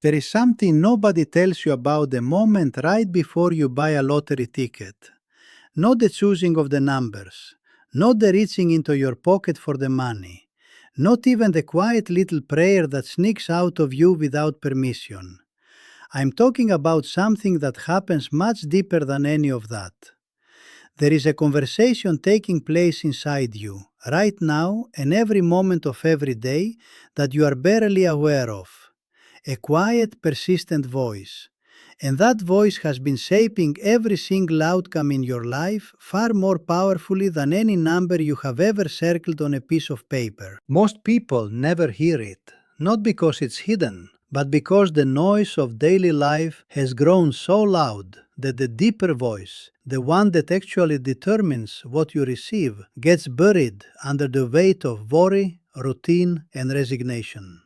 There is something nobody tells you about the moment right before you buy a lottery ticket. Not the choosing of the numbers, not the reaching into your pocket for the money, not even the quiet little prayer that sneaks out of you without permission. I'm talking about something that happens much deeper than any of that. There is a conversation taking place inside you, right now and every moment of every day, that you are barely aware of. A quiet, persistent voice. And that voice has been shaping every single outcome in your life far more powerfully than any number you have ever circled on a piece of paper. Most people never hear it, not because it's hidden, but because the noise of daily life has grown so loud that the deeper voice, the one that actually determines what you receive, gets buried under the weight of worry, routine, and resignation.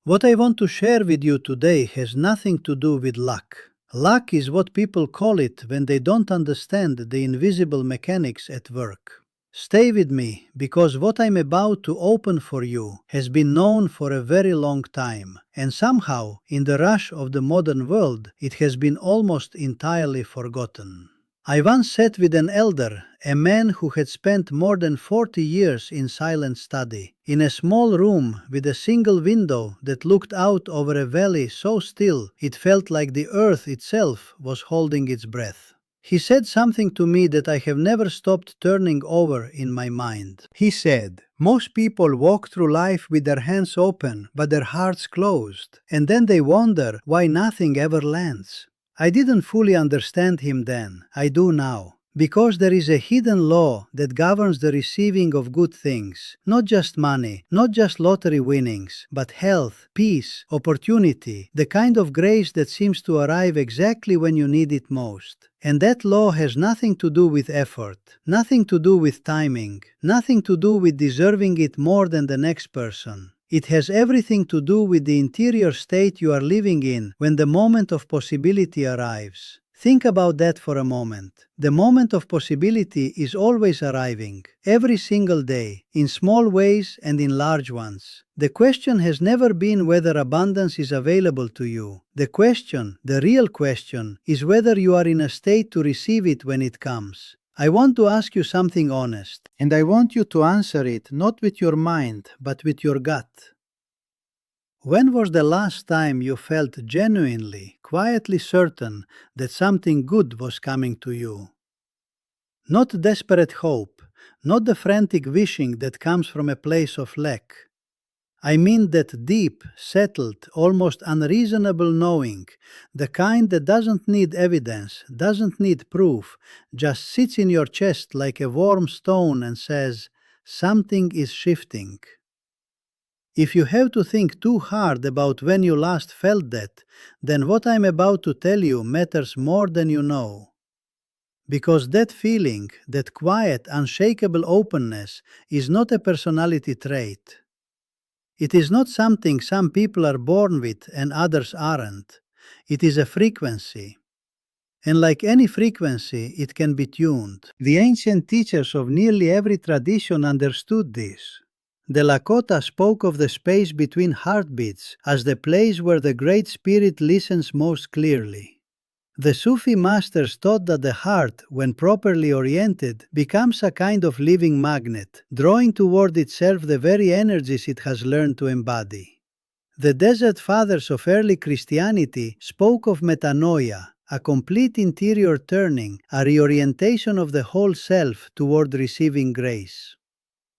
What I want to share with you today has nothing to do with luck. Luck is what people call it when they don't understand the invisible mechanics at work. Stay with me, because what I'm about to open for you has been known for a very long time, and somehow, in the rush of the modern world, it has been almost entirely forgotten. I once sat with an elder, a man who had spent more than 40 years in silent study, in a small room with a single window that looked out over a valley so still it felt like the earth itself was holding its breath. He said something to me that I have never stopped turning over in my mind. He said, "Most people walk through life with their hands open but their hearts closed, and then they wonder why nothing ever lands." I didn't fully understand him then. I do now. Because there is a hidden law that governs the receiving of good things, not just money, not just lottery winnings, but health, peace, opportunity, the kind of grace that seems to arrive exactly when you need it most. And that law has nothing to do with effort, nothing to do with timing, nothing to do with deserving it more than the next person. It has everything to do with the interior state you are living in when the moment of possibility arrives. Think about that for a moment. The moment of possibility is always arriving, every single day, in small ways and in large ones. The question has never been whether abundance is available to you. The question, the real question, is whether you are in a state to receive it when it comes. I want to ask you something honest, and I want you to answer it not with your mind, but with your gut. When was the last time you felt genuinely, quietly certain that something good was coming to you? Not desperate hope, not the frantic wishing that comes from a place of lack. I mean that deep, settled, almost unreasonable knowing, the kind that doesn't need evidence, doesn't need proof, just sits in your chest like a warm stone and says, "Something is shifting." If you have to think too hard about when you last felt that, then what I'm about to tell you matters more than you know. Because that feeling, that quiet, unshakable openness, is not a personality trait. It is not something some people are born with and others aren't. It is a frequency. And like any frequency, it can be tuned. The ancient teachers of nearly every tradition understood this. The Lakota spoke of the space between heartbeats as the place where the Great Spirit listens most clearly. The Sufi masters taught that the heart, when properly oriented, becomes a kind of living magnet, drawing toward itself the very energies it has learned to embody. The Desert Fathers of early Christianity spoke of metanoia, a complete interior turning, a reorientation of the whole self toward receiving grace.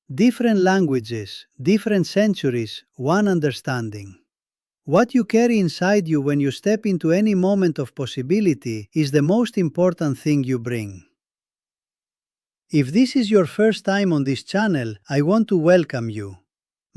Different languages, different centuries, one understanding. What you carry inside you when you step into any moment of possibility is the most important thing you bring. If this is your first time on this channel, I want to welcome you.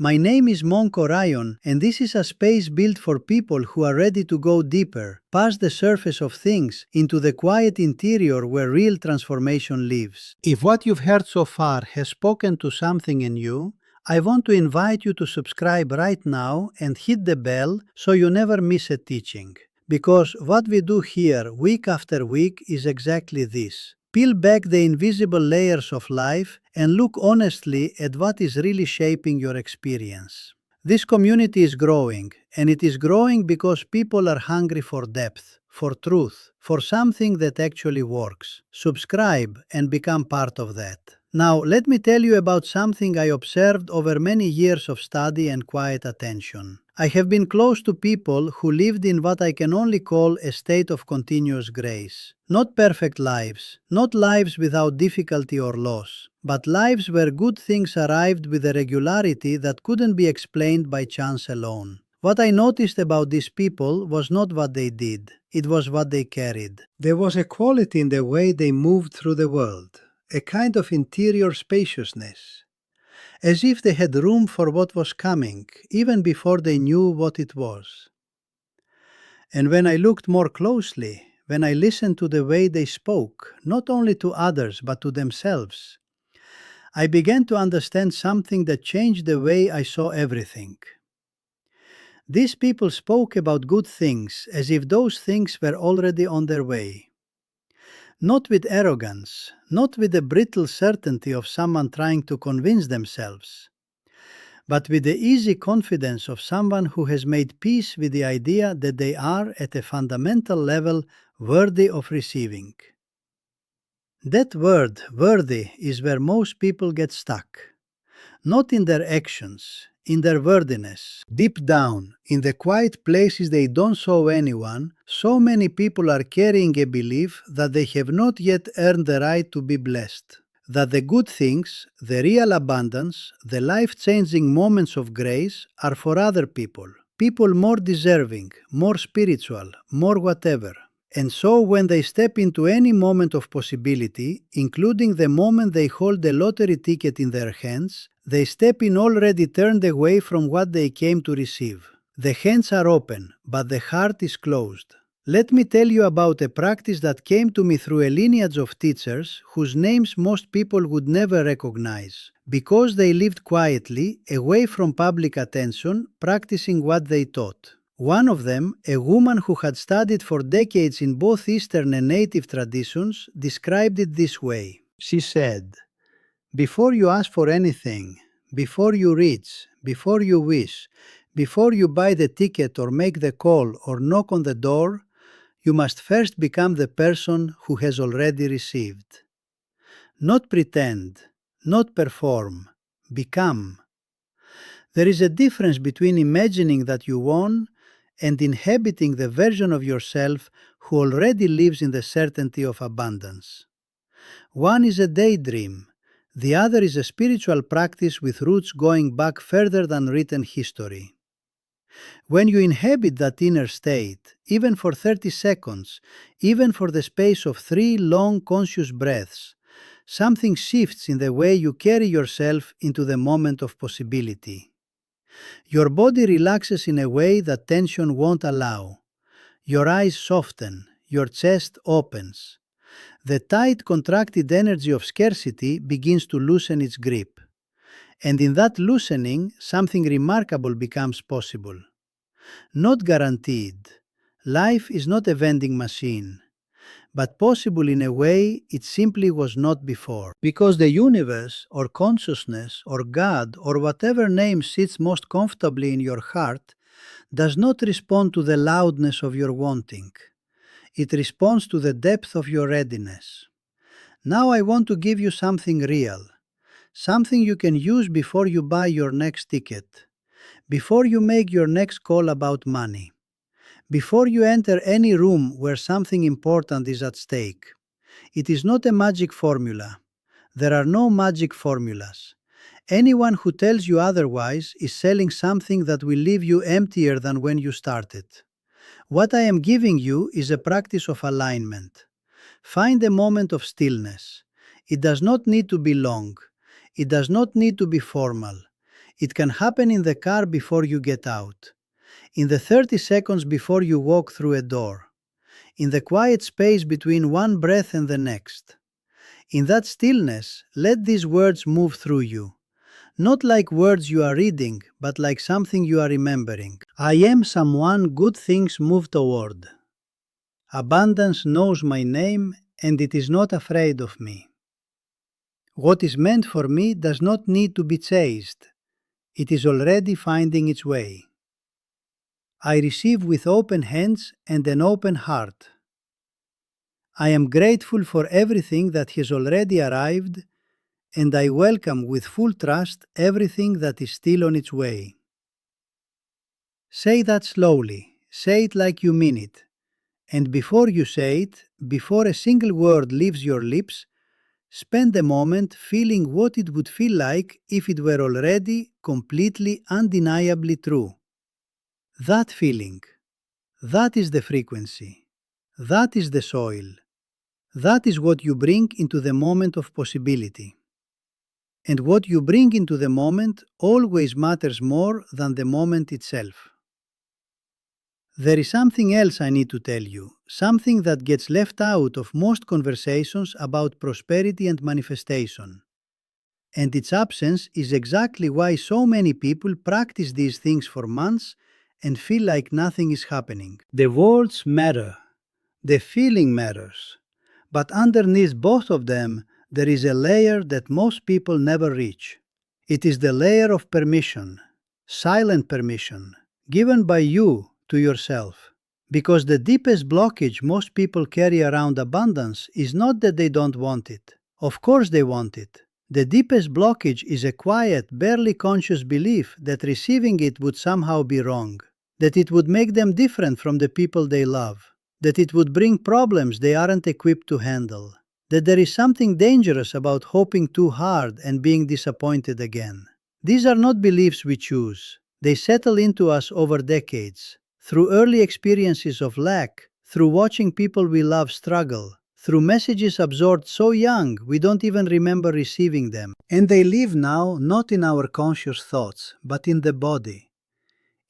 My name is Monk Orion, and this is a space built for people who are ready to go deeper, past the surface of things, into the quiet interior where real transformation lives. If what you've heard so far has spoken to something in you, I want to invite you to subscribe right now and hit the bell so you never miss a teaching. Because what we do here week after week is exactly this. Peel back the invisible layers of life and look honestly at what is really shaping your experience. This community is growing, And it is growing because people are hungry for depth, for truth, for something that actually works. Subscribe and become part of that. Now, let me tell you about something I observed over many years of study and quiet attention. I have been close to people who lived in what I can only call a state of continuous grace. Not perfect lives, not lives without difficulty or loss, but lives where good things arrived with a regularity that couldn't be explained by chance alone. What I noticed about these people was not what they did, it was what they carried. There was a quality in the way they moved through the world, a kind of interior spaciousness, as if they had room for what was coming, even before they knew what it was. And when I looked more closely, when I listened to the way they spoke, not only to others but to themselves, I began to understand something that changed the way I saw everything. These people spoke about good things as if those things were already on their way. Not with arrogance, not with the brittle certainty of someone trying to convince themselves, but with the easy confidence of someone who has made peace with the idea that they are at a fundamental level worthy of receiving. That word, worthy, is where most people get stuck. Not in their actions, in their worthiness. Deep down, in the quiet places they don't show anyone, so many people are carrying a belief that they have not yet earned the right to be blessed. That the good things, the real abundance, the life-changing moments of grace are for other people. People more deserving, more spiritual, more whatever. And so when they step into any moment of possibility, including the moment they hold the lottery ticket in their hands, they step in already turned away from what they came to receive. The hands are open, but the heart is closed. Let me tell you about a practice that came to me through a lineage of teachers whose names most people would never recognize, because they lived quietly, away from public attention, practicing what they taught. One of them, a woman who had studied for decades in both Eastern and native traditions, described it this way. She said, "Before you ask for anything, before you reach, before you wish, before you buy the ticket or make the call or knock on the door, you must first become the person who has already received. Not pretend, not perform, become." There is a difference between imagining that you won and inhabiting the version of yourself who already lives in the certainty of abundance. One is a daydream, the other is a spiritual practice with roots going back further than written history. When you inhabit that inner state, even for 30 seconds, even for the space of 3 long conscious breaths, something shifts in the way you carry yourself into the moment of possibility. Your body relaxes in a way that tension won't allow. Your eyes soften, your chest opens. The tight, contracted energy of scarcity begins to loosen its grip. And in that loosening, something remarkable becomes possible. Not guaranteed. Life is not a vending machine, but possible in a way it simply was not before. Because the universe, or consciousness, or God, or whatever name sits most comfortably in your heart, does not respond to the loudness of your wanting. It responds to the depth of your readiness. Now I want to give you something real, something you can use before you buy your next ticket, before you make your next call about money, before you enter any room where something important is at stake. It is not a magic formula. There are no magic formulas. Anyone who tells you otherwise is selling something that will leave you emptier than when you started. What I am giving you is a practice of alignment. Find a moment of stillness. It does not need to be long. It does not need to be formal. It can happen in the car before you get out, in the 30 seconds before you walk through a door, in the quiet space between one breath and the next. In that stillness, let these words move through you. Not like words you are reading, but like something you are remembering. I am someone good things move toward. Abundance knows my name, and it is not afraid of me. What is meant for me does not need to be chased. It is already finding its way. I receive with open hands and an open heart. I am grateful for everything that has already arrived, and I welcome with full trust everything that is still on its way. Say that slowly, say it like you mean it, and before you say it, before a single word leaves your lips, spend a moment feeling what it would feel like if it were already, completely, undeniably true. That feeling, that is the frequency, that is the soil, that is what you bring into the moment of possibility. And what you bring into the moment always matters more than the moment itself. There is something else I need to tell you, something that gets left out of most conversations about prosperity and manifestation. And its absence is exactly why so many people practice these things for months and feel like nothing is happening. The words matter. The feeling matters. But underneath both of them, there is a layer that most people never reach. It is the layer of permission, silent permission, given by you to yourself. Because the deepest blockage most people carry around abundance is not that they don't want it. Of course they want it. The deepest blockage is a quiet, barely conscious belief that receiving it would somehow be wrong, that it would make them different from the people they love, that it would bring problems they aren't equipped to handle, that there is something dangerous about hoping too hard and being disappointed again. These are not beliefs we choose. They settle into us over decades, through early experiences of lack, through watching people we love struggle, through messages absorbed so young we don't even remember receiving them. And they live now not in our conscious thoughts, but in the body,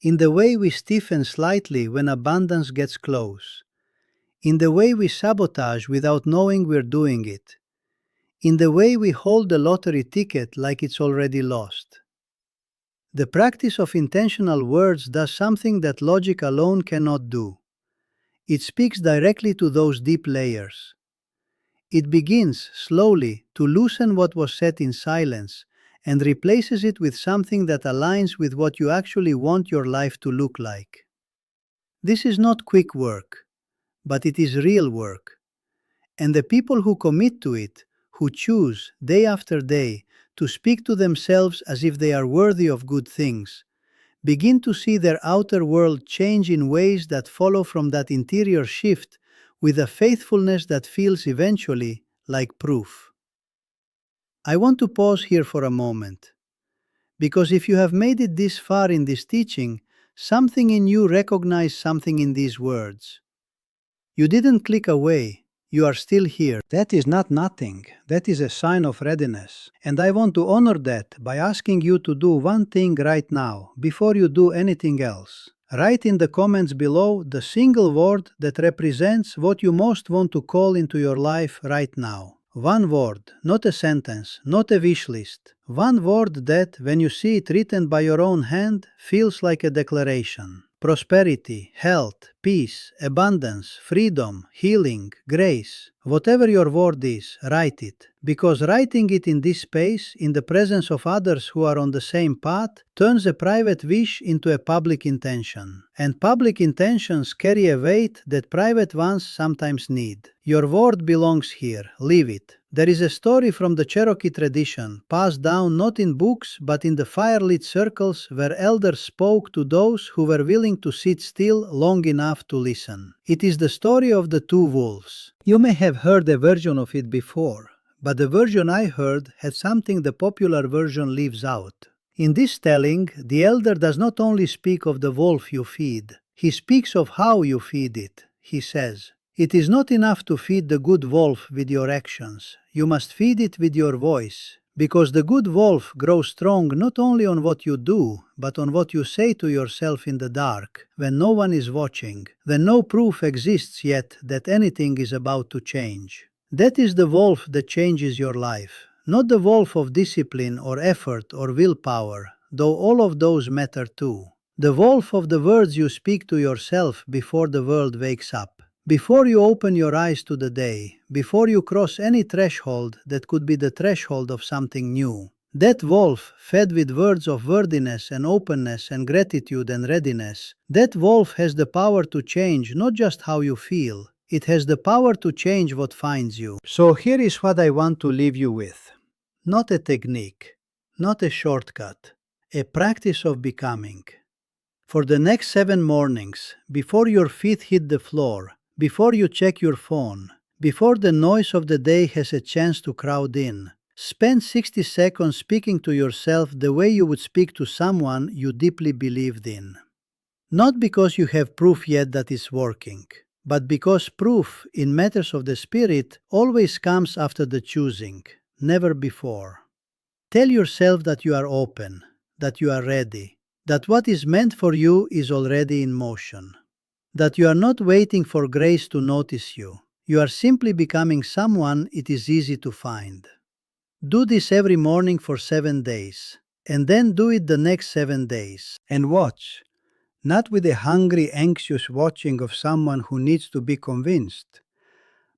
in the way we stiffen slightly when abundance gets close, in the way we sabotage without knowing we're doing it, in the way we hold the lottery ticket like it's already lost. The practice of intentional words does something that logic alone cannot do. It speaks directly to those deep layers. It begins, slowly, to loosen what was said in silence and replaces it with something that aligns with what you actually want your life to look like. This is not quick work, but it is real work. And the people who commit to it, who choose, day after day, to speak to themselves as if they are worthy of good things, begin to see their outer world change in ways that follow from that interior shift with a faithfulness that feels eventually like proof. I want to pause here for a moment, because if you have made it this far in this teaching, something in you recognizes something in these words. You didn't click away. You are still here. That is not nothing. That is a sign of readiness. And I want to honor that by asking you to do one thing right now, before you do anything else. Write in the comments below the single word that represents what you most want to call into your life right now. One word, not a sentence, not a wish list. One word that, when you see it written by your own hand, feels like a declaration. Prosperity, health, peace, abundance, freedom, healing, grace. Whatever your word is, write it. Because writing it in this space, in the presence of others who are on the same path, turns a private wish into a public intention. And public intentions carry a weight that private ones sometimes need. Your word belongs here. Live it. There is a story from the Cherokee tradition, passed down not in books but in the firelit circles where elders spoke to those who were willing to sit still long enough to listen. It is the story of the two wolves. You may have heard a version of it before, but the version I heard had something the popular version leaves out. In this telling, the elder does not only speak of the wolf you feed, he speaks of how you feed it. He says, "It is not enough to feed the good wolf with your actions. You must feed it with your voice, because the good wolf grows strong not only on what you do, but on what you say to yourself in the dark, when no one is watching, when no proof exists yet that anything is about to change. That is the wolf that changes your life, not the wolf of discipline or effort or willpower, though all of those matter too. The wolf of the words you speak to yourself before the world wakes up. Before you open your eyes to the day, before you cross any threshold that could be the threshold of something new. That wolf, fed with words of worthiness and openness and gratitude and readiness, that wolf has the power to change not just how you feel, it has the power to change what finds you. So here is what I want to leave you with. Not a technique, not a shortcut, a practice of becoming. For the next 7 mornings, before your feet hit the floor, before you check your phone, before the noise of the day has a chance to crowd in, spend 60 seconds speaking to yourself the way you would speak to someone you deeply believed in. Not because you have proof yet that it's working, but because proof in matters of the spirit always comes after the choosing, never before. Tell yourself that you are open, that you are ready, that what is meant for you is already in motion, that you are not waiting for grace to notice you. You are simply becoming someone it is easy to find. Do this every morning for 7 days, and then do it the next 7 days. And watch, not with a hungry, anxious watching of someone who needs to be convinced,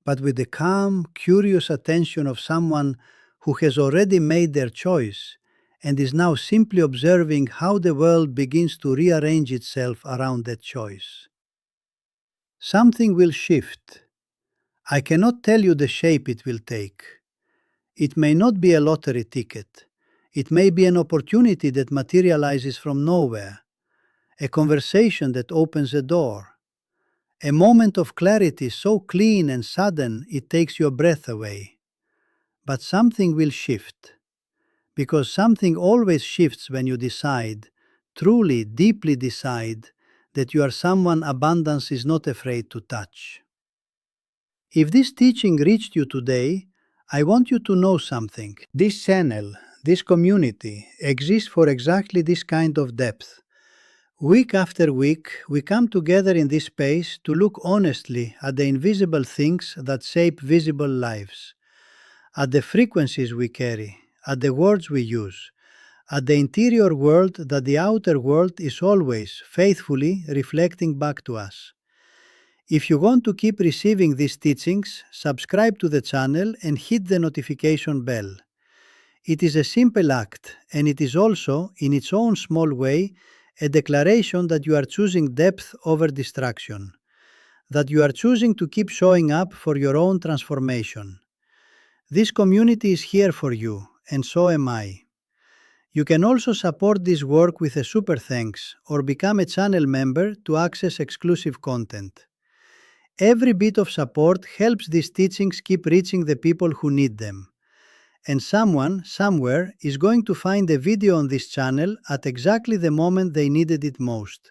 but with the calm, curious attention of someone who has already made their choice and is now simply observing how the world begins to rearrange itself around that choice. Something will shift. I cannot tell you the shape it will take. It may not be a lottery ticket. It may be an opportunity that materializes from nowhere, a conversation that opens a door, a moment of clarity so clean and sudden it takes your breath away. But something will shift, because something always shifts when you decide, truly, deeply decide, that you are someone abundance is not afraid to touch. If this teaching reached you today, I want you to know something. This channel, this community, exists for exactly this kind of depth. Week after week, we come together in this space to look honestly at the invisible things that shape visible lives, at the frequencies we carry, at the words we use, at the interior world that the outer world is always faithfully reflecting back to us. If you want to keep receiving these teachings, subscribe to the channel and hit the notification bell. It is a simple act, and it is also, in its own small way, a declaration that you are choosing depth over distraction, that you are choosing to keep showing up for your own transformation. This community is here for you, and so am I. You can also support this work with a super thanks or become a channel member to access exclusive content. Every bit of support helps these teachings keep reaching the people who need them. And someone, somewhere, is going to find a video on this channel at exactly the moment they needed it most.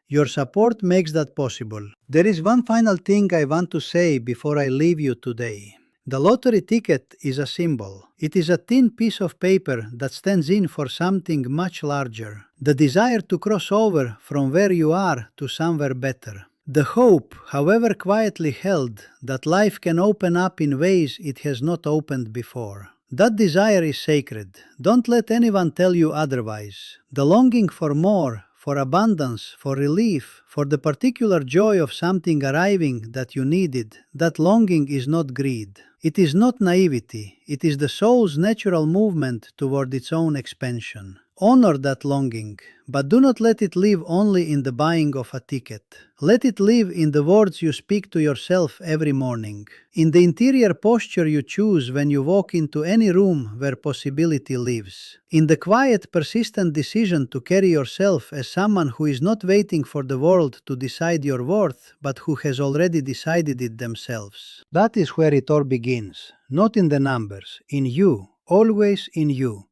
Your support makes that possible. There is one final thing I want to say before I leave you today. The lottery ticket is a symbol. It is a thin piece of paper that stands in for something much larger. The desire to cross over from where you are to somewhere better. The hope, however quietly held, that life can open up in ways it has not opened before. That desire is sacred. Don't let anyone tell you otherwise. The longing for more, for abundance, for relief, for the particular joy of something arriving that you needed, that longing is not greed. It is not naivety. It is the soul's natural movement toward its own expansion. Honor that longing, but do not let it live only in the buying of a ticket. Let it live in the words you speak to yourself every morning, in the interior posture you choose when you walk into any room where possibility lives, in the quiet, persistent decision to carry yourself as someone who is not waiting for the world to decide your worth, but who has already decided it themselves. That is where it all begins, not in the numbers, in you, always in you.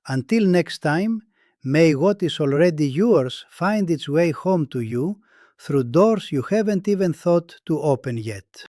Until next time, may what is already yours find its way home to you through doors you haven't even thought to open yet.